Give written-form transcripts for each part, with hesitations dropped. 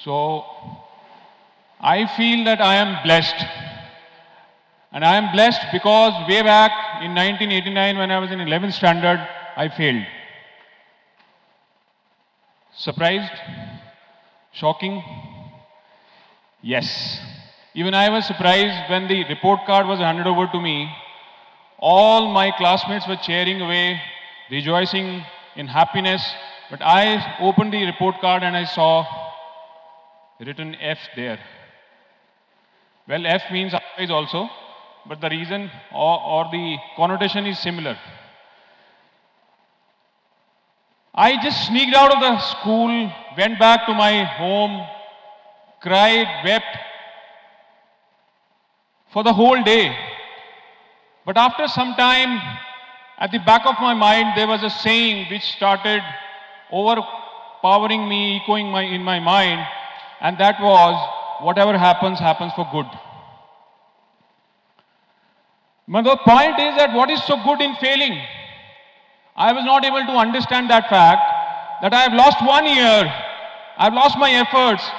So I feel that I am blessed. And I am blessed because way back in 1989 when I was in 11th standard, I failed. Surprised? Shocking? Yes. Even I was surprised when the report card was handed over to me. All my classmates were cheering away, rejoicing in happiness. But I opened the report card and I saw written F there. Well, F means otherwise also, but the reason or the connotation is similar. I just sneaked out of the school, went back to my home, cried, wept for the whole day. But after some time, at the back of my mind, there was a saying which started overpowering me, echoing in my mind, and that was, whatever happens, happens for good. But the point is that what is so good in failing? I was not able to understand that fact, that I have lost 1 year, I have lost my efforts,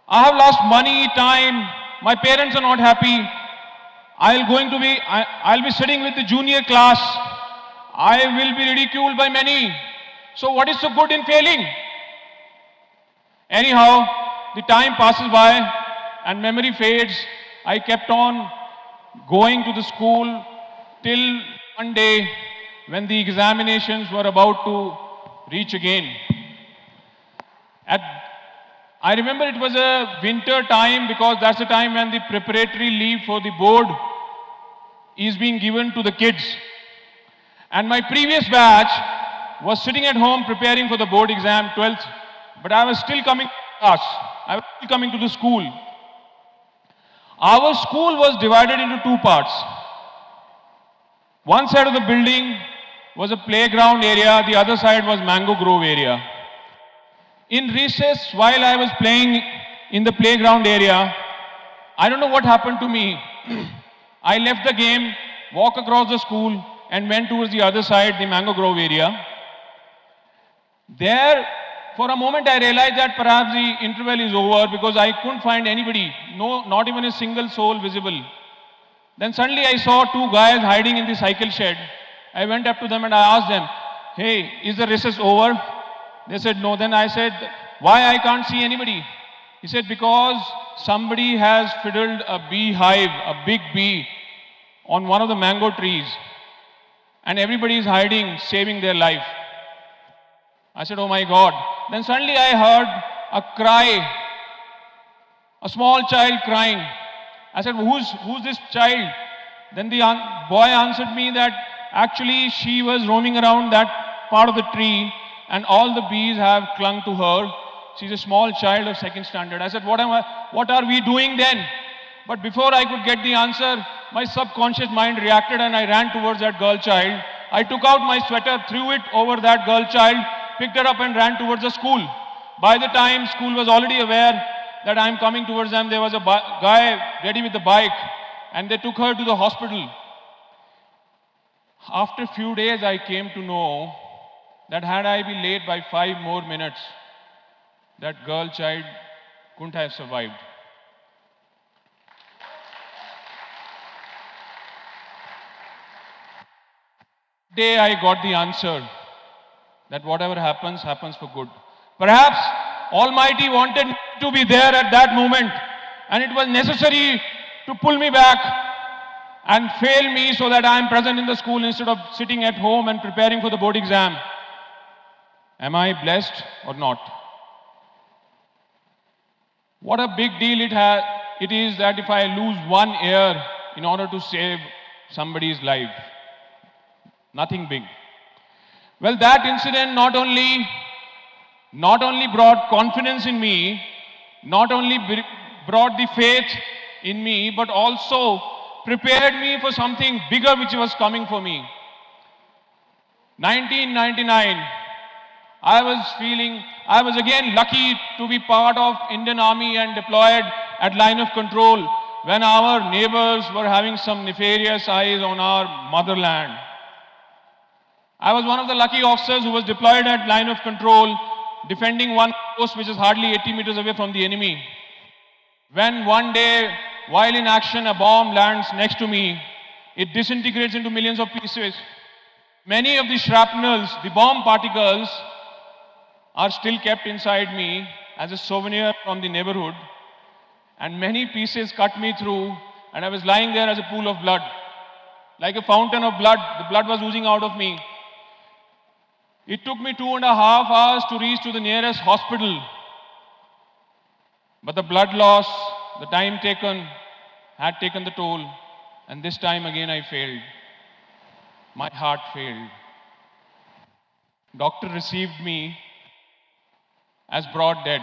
I have lost money, time, my parents are not happy, I'll be sitting with the junior class, I will be ridiculed by many. So what is so good in failing? Anyhow, the time passes by and memory fades. I kept on going to the school till one day when the examinations were about to reach again. I remember it was a winter time because that's the time when the preparatory leave for the board is being given to the kids. And my previous batch was sitting at home preparing for the board exam, 12th, but I was still coming to class. I was still coming to the school. Our school was divided into two parts. One side of the building was a playground area, the other side was Mango Grove area. In recess, while I was playing in the playground area, I don't know what happened to me. I left the game, walked across the school and went towards the other side, the Mango Grove area. There, for a moment I realized that perhaps the interval is over because I couldn't find anybody, not even a single soul visible. Then suddenly I saw two guys hiding in the cycle shed. I went up to them and I asked them, hey, is the recess over? They said no. Then I said, why I can't see anybody? He said, because somebody has fiddled a beehive, a big bee, on one of the mango trees. And everybody is hiding, saving their life. I said, oh my God. Then suddenly I heard a cry, a small child crying. I said, who's this child? Then the boy answered me that actually she was roaming around that part of the tree and all the bees have clung to her. She's a small child of 2nd standard. I said, what are we doing then? But before I could get the answer, my subconscious mind reacted and I ran towards that girl child. I took out my sweater, threw it over that girl child, picked her up and ran towards the school. By the time school was already aware that I'm coming towards them, there was a guy ready with the bike and they took her to the hospital. After a few days, I came to know that had I been late by 5 more minutes, that girl child couldn't have survived. Day I got the answer that whatever happens, happens for good. Perhaps Almighty wanted me to be there at that moment and it was necessary to pull me back and fail me so that I am present in the school instead of sitting at home and preparing for the board exam. Am I blessed or not? What a big deal it is that if I lose 1 year in order to save somebody's life. Nothing big. Well, that incident not only brought confidence in me, not only brought the faith in me, but also prepared me for something bigger which was coming for me. 1999, I was again lucky to be part of Indian Army and deployed at line of control when our neighbors were having some nefarious eyes on our motherland. I was one of the lucky officers who was deployed at line of control defending one post which is hardly 80 meters away from the enemy. When one day, while in action, a bomb lands next to me, it disintegrates into millions of pieces. Many of the shrapnels, the bomb particles, are still kept inside me as a souvenir from the neighborhood. And many pieces cut me through, and I was lying there as a pool of blood. Like a fountain of blood, the blood was oozing out of me. It took me 2.5 hours to reach to the nearest hospital. But the blood loss, the time taken, had taken the toll. And this time again I failed. My heart failed. Doctor received me as broad dead.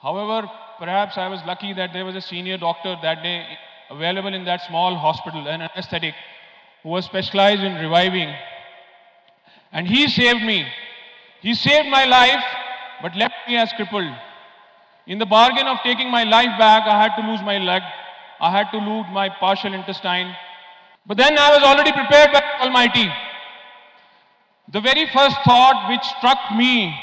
However, perhaps I was lucky that there was a senior doctor that day available in that small hospital, an anesthetic, who was specialized in reviving. And he saved me. He saved my life, but left me as crippled. In the bargain of taking my life back, I had to lose my leg. I had to lose my partial intestine. But then I was already prepared by the Almighty. The very first thought which struck me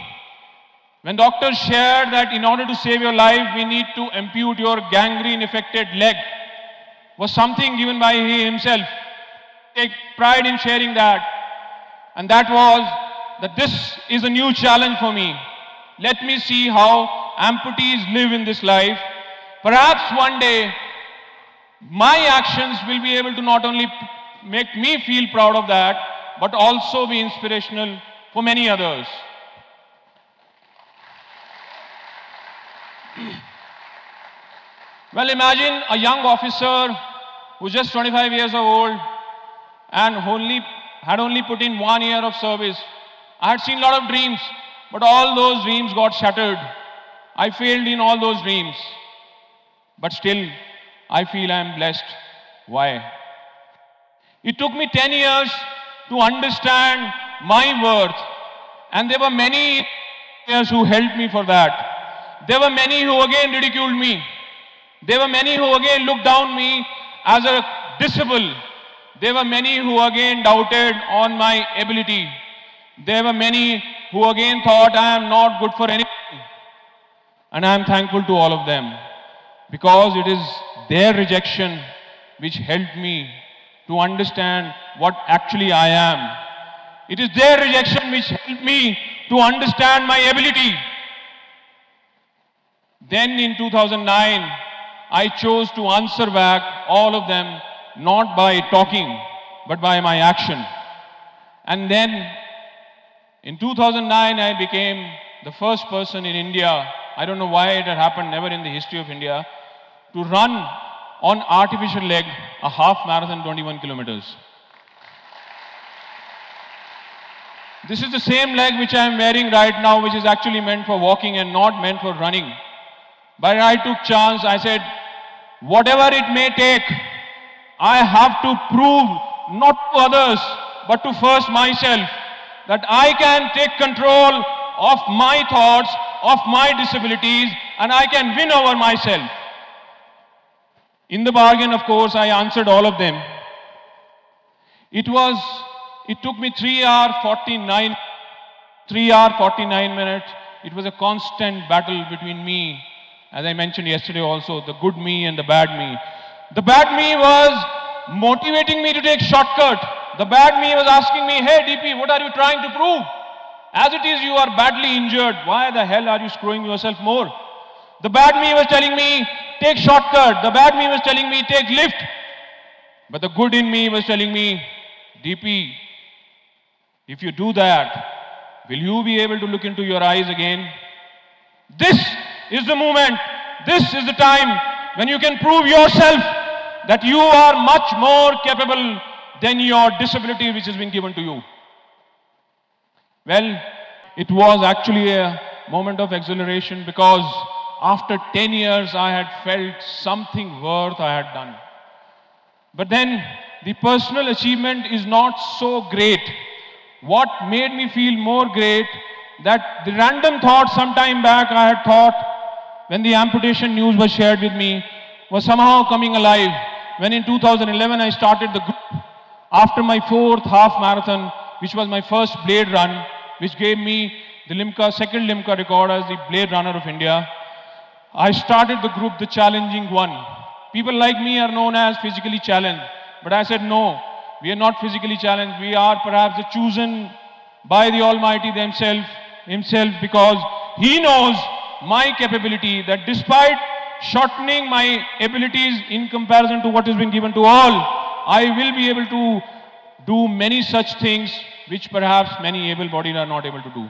when doctors shared that in order to save your life, we need to ampute your gangrene-affected leg, was something given by he himself. Take pride in sharing that. And that was that this is a new challenge for me. Let me see how amputees live in this life. Perhaps one day, my actions will be able to not only make me feel proud of that, but also be inspirational for many others. Well, imagine a young officer who's just 25 years old and had only put in 1 year of service. I had seen a lot of dreams, but all those dreams got shattered. I failed in all those dreams. But still, I feel I am blessed. Why? It took me 10 years to understand my worth. And there were many years who helped me for that. There were many who again ridiculed me. There were many who again looked down me as a disciple. There were many who again doubted on my ability. There were many who again thought I am not good for anything. And I am thankful to all of them, because it is their rejection which helped me to understand what actually I am. It is their rejection which helped me to understand my ability. Then in 2009, I chose to answer back all of them, not by talking, but by my action. And then in 2009, I became the first person in India, I don't know why it had happened, never in the history of India, to run on artificial leg a half marathon, 21 kilometers. This is the same leg which I am wearing right now, which is actually meant for walking and not meant for running. But I took chance. I said, whatever it may take, I have to prove not to others, but to first myself, that I can take control of my thoughts, of my disabilities, and I can win over myself. In the bargain, of course, I answered all of them. It took me 3 hours 49 minutes. It was a constant battle between me, as I mentioned yesterday also, the good me and the bad me. The bad me was motivating me to take shortcut. The bad me was asking me, hey DP, what are you trying to prove? As it is, you are badly injured. Why the hell are you screwing yourself more? The bad me was telling me, take shortcut. The bad me was telling me, take lift. But the good in me was telling me, DP, if you do that, will you be able to look into your eyes again? This is the moment. This is the time when you can prove yourself that you are much more capable than your disability which has been given to you. Well, it was actually a moment of exhilaration, because after 10 years I had felt something worth I had done. But then the personal achievement is not so great. What made me feel more great, that the random thought some time back I had thought when the amputation news was shared with me was somehow coming alive. When in 2011 I started the group after my 4th half marathon, which was my first blade run, which gave me the second Limca record as the Blade Runner of India, I started the group, The Challenging One. People like me are known as physically challenged, but I said no, we are not physically challenged. We are perhaps the chosen by the Almighty himself, because He knows my capability, that despite shortening my abilities in comparison to what has been given to all, I will be able to do many such things which perhaps many able-bodied are not able to do.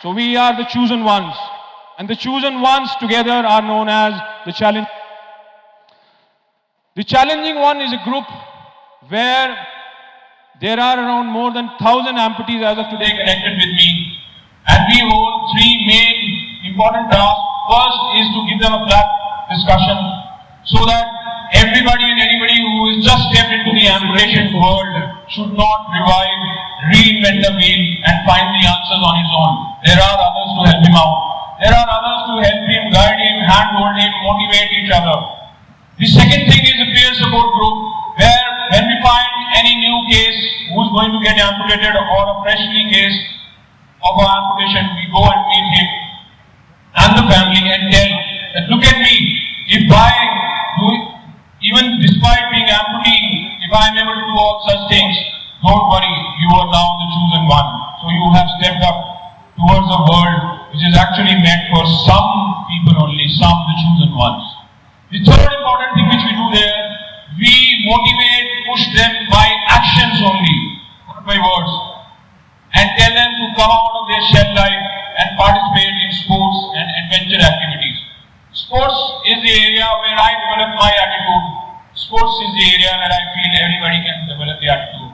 So we are the chosen ones, and the chosen ones together are known as the challenge. The Challenging One is a group where there are around more than 1,000 amputees as of today connected with me, and we hold three main important tasks. First is to give them a flat discussion so that everybody and anybody who is just stepped into the amputation world should not revive, reinvent the wheel and find the answers on his own. There are others to help him out. There are others to help him, guide him, handhold him, motivate each other. The second thing is a peer support group where when we find any new case who's going to get amputated or a freshly case of an amputation, we go and meet him and the family and tell that look at me, if I do, even despite being amputee, if I am able to do all such things, don't worry, you are now the chosen one. So you have stepped up towards a world which is actually meant for some people only, some the chosen ones. The third important thing which we do there, we motivate, push them by actions only, not by words, and tell them to come out of their shell life and participate in sports and adventure activities. Sports is the area where I develop my attitude. Sports is the area where I feel everybody can develop the attitude.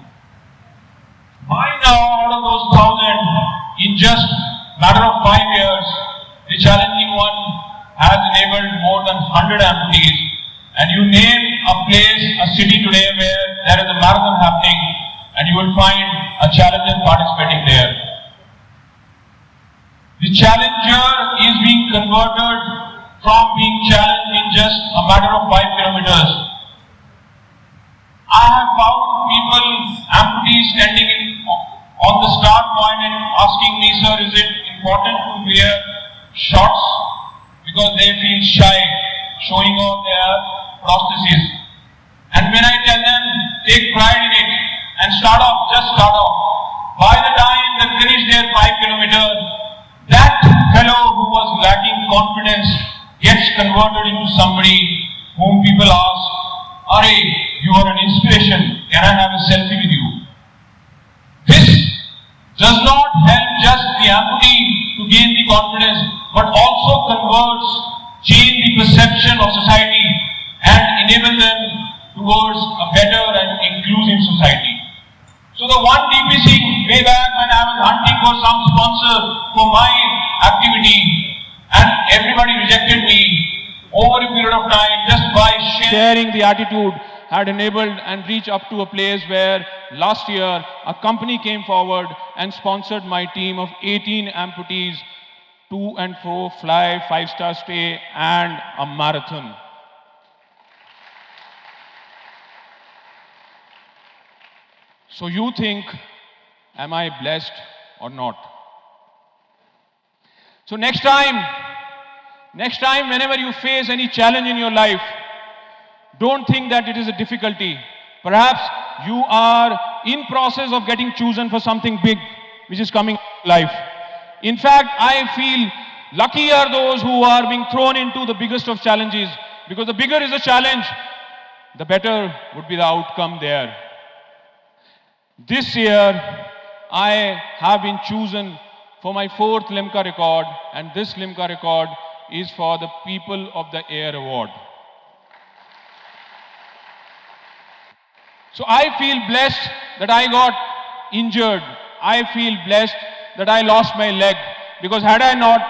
By now, out of those 1,000, in just a matter of 5 years, the Challenging One has enabled more than 100 amputees. And you name a place, a city today where there is a marathon happening, and you will find a challenger participating there. The challenger is being converted from being challenged in just a matter of 5 kilometers. I have found people, amputees, standing on the start point and asking me, sir, is it important to wear shorts? Because they feel shy showing off their prostheses. And when I tell them, take pride in it and start off, just start off. By the time they finish their 5 kilometers, that fellow who was lacking confidence gets converted into somebody whom people ask, Are, you are an inspiration, can I have a selfie with you? This does not help just the amputee to gain the confidence, but also converts, change the perception of society and enable them towards a better and inclusive society. So the one DPC, way back when I was hunting for some sponsor for my activity and everybody rejected me, over a period of time, just by sharing the attitude, had enabled and reached up to a place where last year a company came forward and sponsored my team of 18 amputees, to and fro, fly, 5-star stay and a marathon. So you think, am I blessed or not? So next time whenever you face any challenge in your life, don't think that it is a difficulty. Perhaps you are in process of getting chosen for something big which is coming in life. In fact, I feel lucky are those who are being thrown into the biggest of challenges, because the bigger is the challenge, the better would be the outcome there. This year, I have been chosen for my 4th Limca record, and this Limca record is for the People of the Air Award. So I feel blessed that I got injured. I feel blessed that I lost my leg, because had I not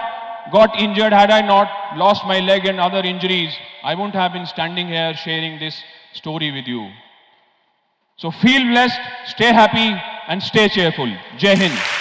got injured, had I not lost my leg and other injuries, I wouldn't have been standing here sharing this story with you. So feel blessed, stay happy and stay cheerful. Jai Hind.